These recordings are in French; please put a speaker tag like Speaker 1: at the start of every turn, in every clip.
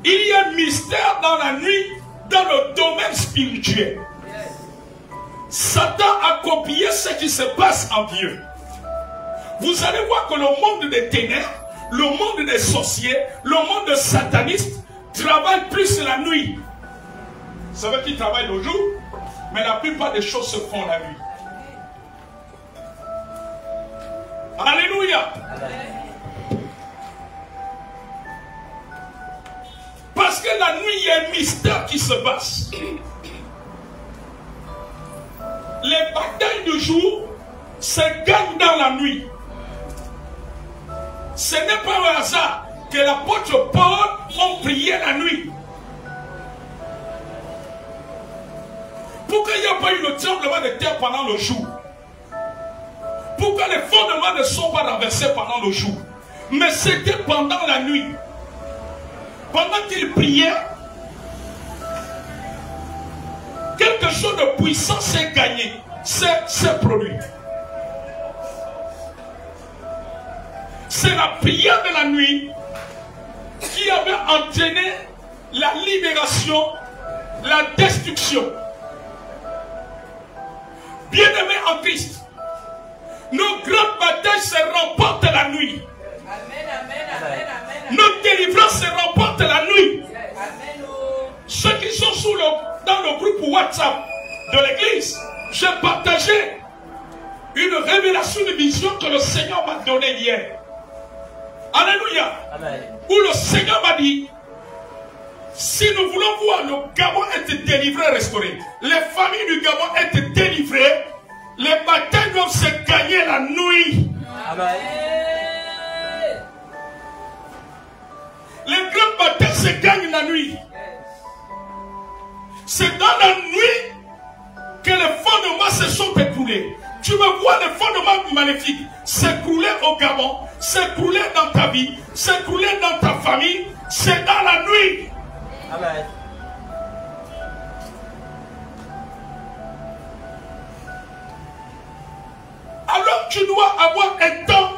Speaker 1: Il y a un mystère dans la nuit, dans le domaine spirituel. Satan a copié ce qui se passe en Dieu. Vous allez voir que le monde des ténèbres, le monde des sorciers, le monde des satanistes travaille plus la nuit. C'est vrai qu'ils travaillent le jour, mais la plupart des choses se font la nuit. Alléluia. Parce que la nuit, il y a un mystère qui se passe. Les batailles du jour se gagnent dans la nuit. Ce n'est pas un hasard que l'apôtre Paul ont prié la nuit. Pourquoi il n'y a pas eu le tremblement de terre pendant le jour? Pourquoi les fondements ne sont pas renversés pendant le jour? Mais c'était pendant la nuit. Pendant qu'il priait, quelque chose de puissant s'est gagné, s'est produit. C'est la prière de la nuit qui avait entraîné la libération, la destruction. Bien-aimés en Christ, nos grandes batailles se remportent la nuit.
Speaker 2: Amen, amen, amen, amen.
Speaker 1: Nos délivrances se remportent la nuit.
Speaker 2: Amen.
Speaker 1: Ceux qui sont dans le groupe WhatsApp de l'église, j'ai partagé une révélation de vision que le Seigneur m'a donnée hier. Alléluia.
Speaker 3: Amen.
Speaker 1: Où le Seigneur m'a dit, si nous voulons voir le Gabon être délivré, restauré, les familles du Gabon être délivrées, les batailles doivent se gagner la nuit.
Speaker 3: Amen.
Speaker 1: Les grandes batailles se gagnent la nuit. C'est dans la nuit que les fondements se sont écroulés. Tu me vois les fondements maléfiques s'écrouler au Gabon, s'écrouler dans ta vie, s'écrouler dans ta famille. C'est dans la nuit.
Speaker 3: Amen.
Speaker 1: Alors tu dois avoir un temps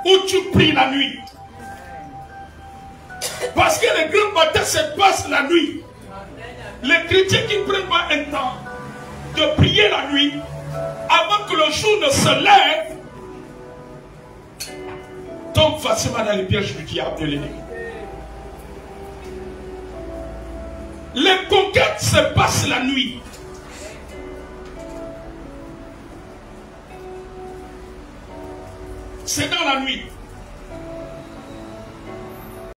Speaker 1: où tu pries la nuit. Parce que les grandes batailles se passent la nuit. Les chrétiens qui ne prennent pas un temps de prier la nuit, avant que le jour ne se lève, tombent facilement dans les pièges du diable de l'ennemi. Les conquêtes se passent la nuit. C'est dans la nuit.